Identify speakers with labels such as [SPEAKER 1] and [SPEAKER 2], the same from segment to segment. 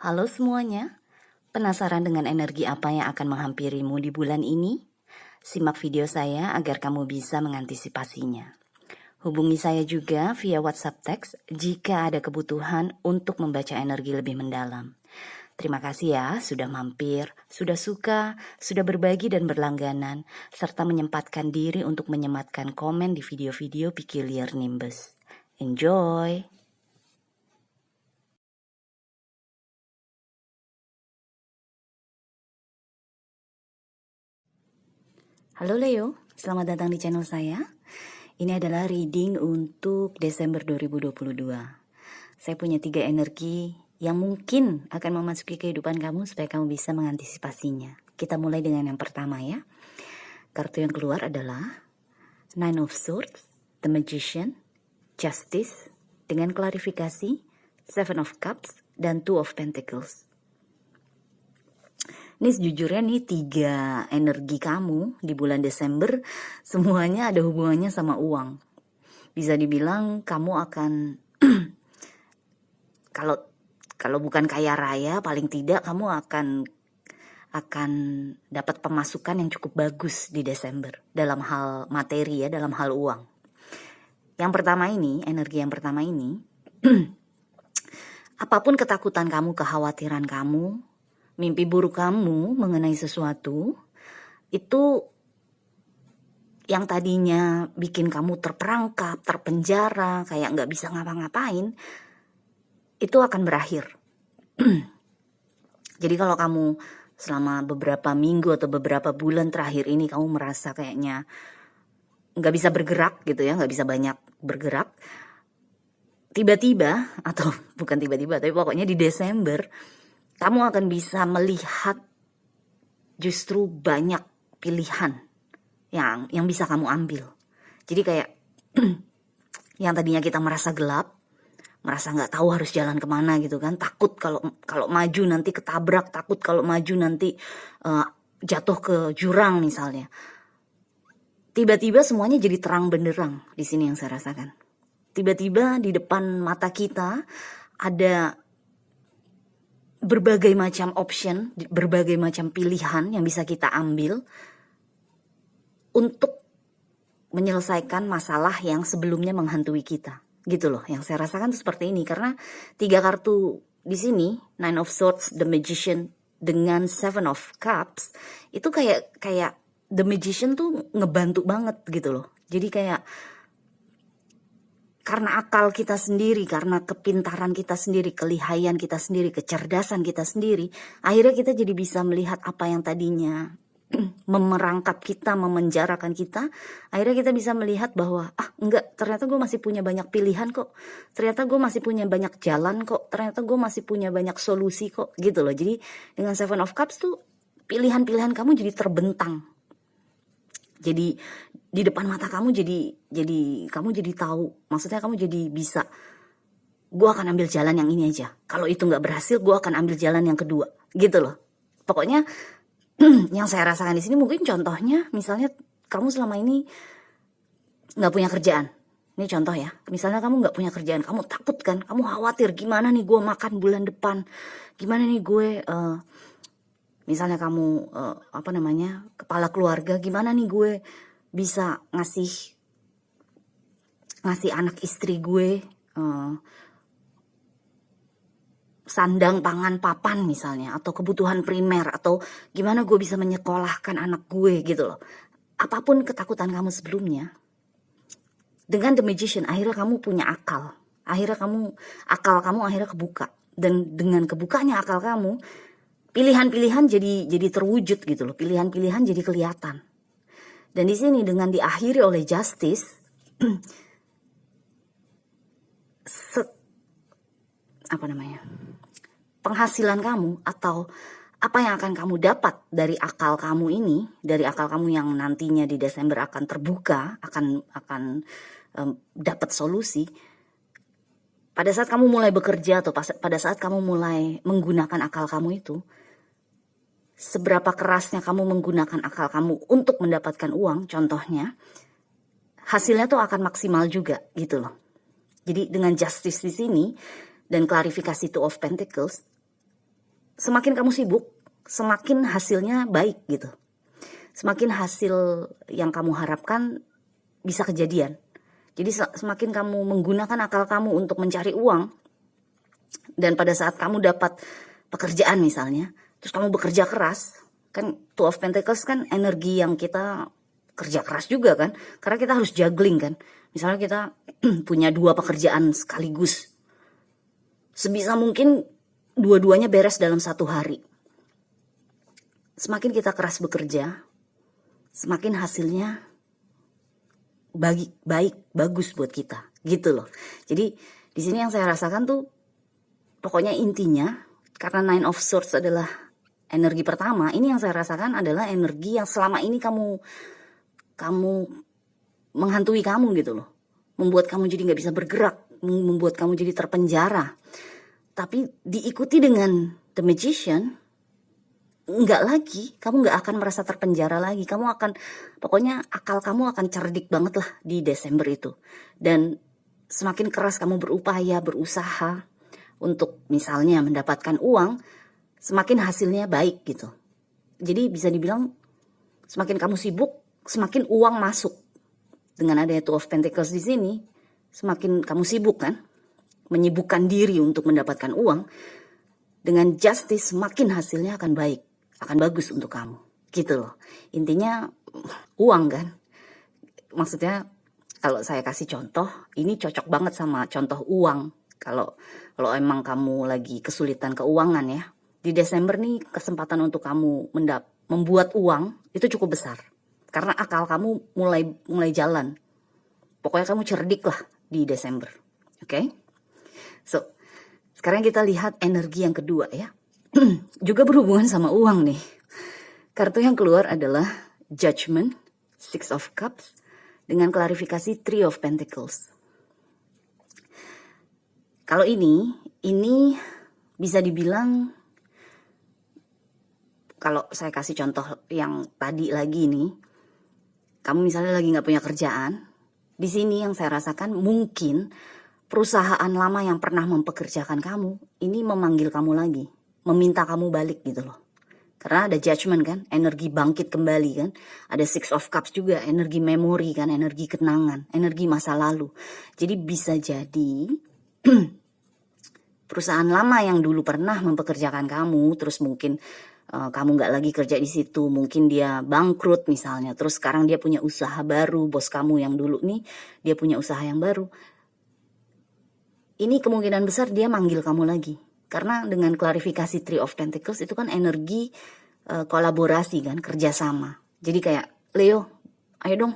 [SPEAKER 1] Halo semuanya, penasaran dengan energi apa yang akan menghampirimu di bulan ini? Simak video saya agar kamu bisa mengantisipasinya. Hubungi saya juga via WhatsApp teks jika ada kebutuhan untuk membaca energi lebih mendalam. Terima kasih ya sudah mampir, sudah suka, sudah berbagi dan berlangganan, serta menyempatkan diri untuk menyematkan komen di video-video Peculiar Nimbus. Enjoy! Halo Leo, selamat datang di channel saya. Ini adalah reading untuk Desember 2022. Saya punya 3 energi yang mungkin akan memasuki kehidupan kamu supaya kamu bisa mengantisipasinya. Kita mulai dengan yang pertama ya. Kartu yang keluar adalah Nine of Swords, The Magician, Justice, dengan klarifikasi, Seven of Cups, dan Two of Pentacles. Ini sejujurnya nih 3 energi kamu di bulan Desember semuanya ada hubungannya sama uang. Bisa dibilang kamu akan kalau bukan kaya raya, paling tidak kamu akan dapat pemasukan yang cukup bagus di Desember dalam hal materi ya, dalam hal uang. Yang pertama ini, energi yang pertama ini, apapun ketakutan kamu, kekhawatiran kamu, mimpi buruk kamu mengenai sesuatu, itu yang tadinya bikin kamu terperangkap, terpenjara, kayak nggak bisa ngapa-ngapain, itu akan berakhir. Jadi kalau kamu selama beberapa minggu atau beberapa bulan terakhir ini kamu merasa kayaknya nggak bisa bergerak gitu ya, nggak bisa banyak bergerak, tiba-tiba, atau bukan tiba-tiba, tapi pokoknya di Desember, kamu akan bisa melihat justru banyak pilihan yang bisa kamu ambil. Jadi kayak yang tadinya kita merasa gelap, merasa nggak tahu harus jalan kemana gitu kan, takut kalau maju nanti ketabrak, takut kalau maju nanti jatuh ke jurang misalnya. Tiba-tiba semuanya jadi terang benderang di sini yang saya rasakan. Tiba-tiba di depan mata kita ada berbagai macam option, berbagai macam pilihan yang bisa kita ambil untuk menyelesaikan masalah yang sebelumnya menghantui kita. Gitu loh, yang saya rasakan tuh seperti ini. Karena 3 kartu di sini, Nine of Swords, The Magician, dengan Seven of Cups, itu kayak The Magician tuh ngebantu banget gitu loh. Jadi kayak karena akal kita sendiri, karena kepintaran kita sendiri, kelihayan kita sendiri, kecerdasan kita sendiri, akhirnya kita jadi bisa melihat apa yang tadinya memerangkap kita, memenjarakan kita. Akhirnya kita bisa melihat bahwa enggak, ternyata gue masih punya banyak pilihan kok, ternyata gue masih punya banyak jalan kok, ternyata gue masih punya banyak solusi kok, gitu loh. Jadi dengan Seven of Cups tuh pilihan-pilihan kamu jadi terbentang. Jadi di depan mata kamu jadi kamu jadi tahu, maksudnya kamu jadi bisa, gue akan ambil jalan yang ini aja, kalau itu nggak berhasil gue akan ambil jalan yang kedua, gitu loh. Pokoknya yang saya rasakan di sini mungkin contohnya, misalnya kamu selama ini nggak punya kerjaan. Ini contoh ya, misalnya kamu nggak punya kerjaan, kamu takut kan, kamu khawatir gimana nih gue makan bulan depan, gimana nih gue misalnya kamu kepala keluarga, gimana nih gue bisa ngasih anak istri gue sandang, pangan, papan misalnya, atau kebutuhan primer, atau gimana gue bisa menyekolahkan anak gue gitu loh. Apapun ketakutan kamu sebelumnya, dengan The Magician akhirnya kamu punya akal. Akhirnya akal kamu akhirnya kebuka, dan dengan kebukanya akal kamu, pilihan-pilihan jadi terwujud gitu loh. Pilihan-pilihan jadi kelihatan. Dan di sini dengan diakhiri oleh Justice, penghasilan kamu atau apa yang akan kamu dapat dari akal kamu ini, dari akal kamu yang nantinya di Desember akan terbuka, akan dapat solusi. Pada saat kamu mulai bekerja atau pada saat kamu mulai menggunakan akal kamu itu, seberapa kerasnya kamu menggunakan akal kamu untuk mendapatkan uang, contohnya, hasilnya tuh akan maksimal juga gitu loh. Jadi dengan Justice di sini dan klarifikasi Two of Pentacles, semakin kamu sibuk, semakin hasilnya baik gitu. Semakin hasil yang kamu harapkan bisa kejadian. Jadi semakin kamu menggunakan akal kamu untuk mencari uang, dan pada saat kamu dapat pekerjaan misalnya, terus kamu bekerja keras, kan Two of Pentacles kan energi yang kita kerja keras juga kan, karena kita harus juggling kan. Misalnya kita punya 2 pekerjaan sekaligus, sebisa mungkin dua-duanya beres dalam 1 hari. Semakin kita keras bekerja, semakin hasilnya bagus buat kita, gitu loh. Jadi di sini yang saya rasakan tuh, pokoknya intinya, karena Nine of Swords adalah energi pertama, ini yang saya rasakan adalah energi yang selama ini kamu menghantui kamu gitu loh, membuat kamu jadi nggak bisa bergerak, membuat kamu jadi terpenjara. Tapi diikuti dengan The Magician, enggak lagi, kamu nggak akan merasa terpenjara lagi. Kamu akan, pokoknya akal kamu akan cerdik banget lah di Desember itu. Dan semakin keras kamu berupaya, berusaha untuk misalnya mendapatkan uang, semakin hasilnya baik gitu. Jadi bisa dibilang semakin kamu sibuk, semakin uang masuk. Dengan adanya Two of Pentacles di sini, semakin kamu sibuk kan, menyibukkan diri untuk mendapatkan uang. Dengan Justice, semakin hasilnya akan baik, akan bagus untuk kamu, gitu loh. Intinya uang kan. Maksudnya kalau saya kasih contoh, ini cocok banget sama contoh uang. Kalau emang kamu lagi kesulitan keuangan ya, di Desember nih kesempatan untuk kamu membuat uang itu cukup besar. Karena akal kamu mulai jalan. Pokoknya kamu cerdik lah di Desember. Oke? So, sekarang kita lihat energi yang kedua ya. Juga berhubungan sama uang nih. Kartu yang keluar adalah Judgment, Six of Cups, dengan klarifikasi Three of Pentacles. Kalau ini bisa dibilang, kalau saya kasih contoh yang tadi lagi nih, kamu misalnya lagi nggak punya kerjaan, di sini yang saya rasakan mungkin perusahaan lama yang pernah mempekerjakan kamu ini memanggil kamu lagi, meminta kamu balik gitu loh. Karena ada Judgment kan, energi bangkit kembali kan. Ada Six of Cups juga, energi memori kan, energi kenangan, energi masa lalu. Jadi bisa jadi perusahaan lama yang dulu pernah mempekerjakan kamu, terus mungkin kamu nggak lagi kerja di situ, mungkin dia bangkrut misalnya, terus sekarang dia punya usaha baru, bos kamu yang dulu nih, dia punya usaha yang baru. Ini kemungkinan besar dia manggil kamu lagi. Karena dengan klarifikasi Three of Pentacles itu kan energi kolaborasi kan, kerjasama. Jadi kayak, Leo, ayo dong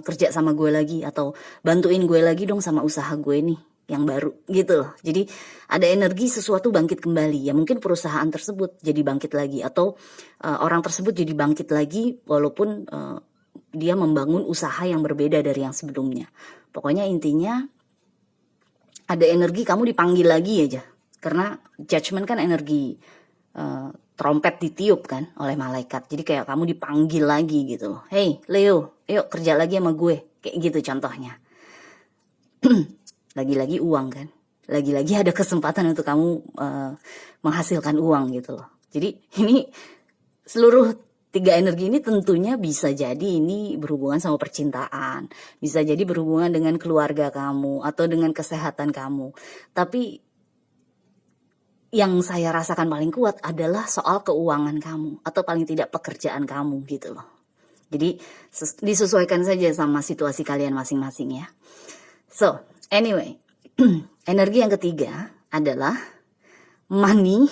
[SPEAKER 1] kerja sama gue lagi, atau bantuin gue lagi dong sama usaha gue nih yang baru gitu loh. Jadi ada energi sesuatu bangkit kembali. Ya mungkin perusahaan tersebut jadi bangkit lagi, atau orang tersebut jadi bangkit lagi walaupun dia membangun usaha yang berbeda dari yang sebelumnya. Pokoknya intinya ada energi kamu dipanggil lagi aja. Karena Judgment kan energi trompet ditiup kan oleh malaikat. Jadi kayak kamu dipanggil lagi gitu loh. Hey Leo, yuk kerja lagi sama gue. Kayak gitu contohnya. Lagi-lagi uang kan. Lagi-lagi ada kesempatan untuk kamu menghasilkan uang gitu loh. Jadi ini seluruh 3 energi ini tentunya bisa jadi ini berhubungan sama percintaan. Bisa jadi berhubungan dengan keluarga kamu atau dengan kesehatan kamu. Tapi yang saya rasakan paling kuat adalah soal keuangan kamu, atau paling tidak pekerjaan kamu gitu loh. Jadi disesuaikan saja sama situasi kalian masing-masing ya. So anyway, energi yang ketiga adalah money,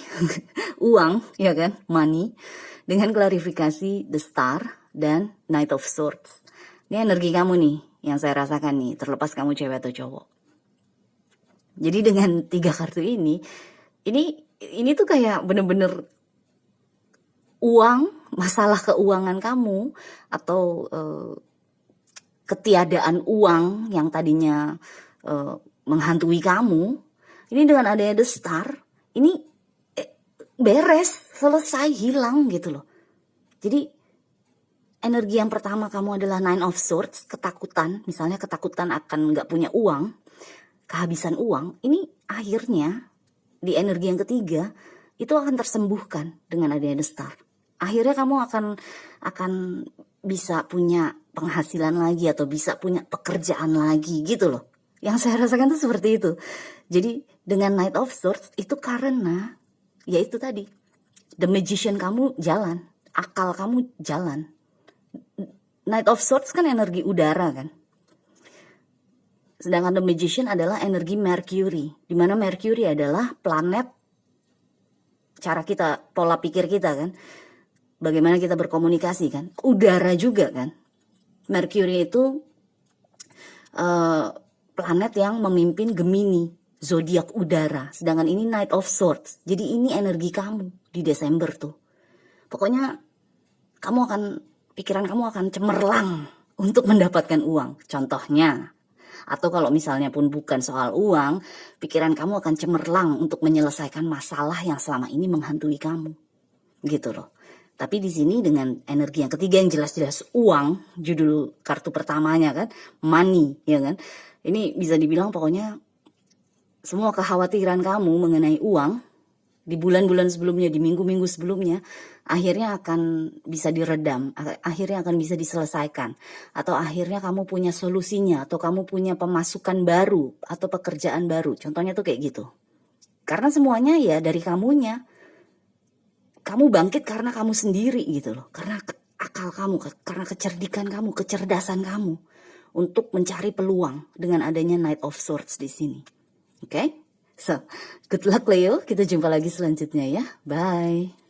[SPEAKER 1] uang ya kan, money, dengan klarifikasi The Star dan Knight of Swords. Ini energi kamu nih yang saya rasakan nih, terlepas kamu cewek atau cowok. Jadi dengan 3 kartu ini tuh kayak bener-bener uang, masalah keuangan kamu, atau ketiadaan uang yang tadinya menghantui kamu, ini dengan adanya The Star, ini beres, selesai, hilang gitu loh. Jadi energi yang pertama kamu adalah Nine of Swords, ketakutan, misalnya ketakutan akan nggak punya uang, kehabisan uang. Ini akhirnya di energi yang ketiga itu akan tersembuhkan dengan adanya The Star. Akhirnya kamu akan bisa punya penghasilan lagi atau bisa punya pekerjaan lagi gitu loh. Yang saya rasakan tuh seperti itu. Jadi dengan Knight of Swords itu karena ya itu tadi, the magician kamu jalan, akal kamu jalan. Knight of Swords kan energi udara kan. Sedangkan the magician adalah energi Mercury, di mana Mercury adalah planet cara kita, pola pikir kita kan. Bagaimana kita berkomunikasi kan. Udara juga kan. Mercury itu planet yang memimpin Gemini, zodiak udara. Sedangkan ini Knight of Swords. Jadi ini energi kamu di Desember tuh. Pokoknya pikiran kamu akan cemerlang untuk mendapatkan uang. Contohnya, atau kalau misalnya pun bukan soal uang, pikiran kamu akan cemerlang untuk menyelesaikan masalah yang selama ini menghantui kamu. Gitu loh. Tapi di sini dengan energi yang ketiga yang jelas-jelas uang, judul kartu pertamanya kan, money, ya kan. Ini bisa dibilang pokoknya semua kekhawatiran kamu mengenai uang di bulan-bulan sebelumnya, di minggu-minggu sebelumnya, akhirnya akan bisa diredam, akhirnya akan bisa diselesaikan. Atau akhirnya kamu punya solusinya, atau kamu punya pemasukan baru, atau pekerjaan baru. Contohnya tuh kayak gitu. Karena semuanya ya dari kamunya. Kamu bangkit karena kamu sendiri gitu loh. Karena akal kamu, karena kecerdikan kamu, kecerdasan kamu. Untuk mencari peluang dengan adanya Knight of Swords di sini. Oke? So, good luck Leo. Kita jumpa lagi selanjutnya ya. Bye.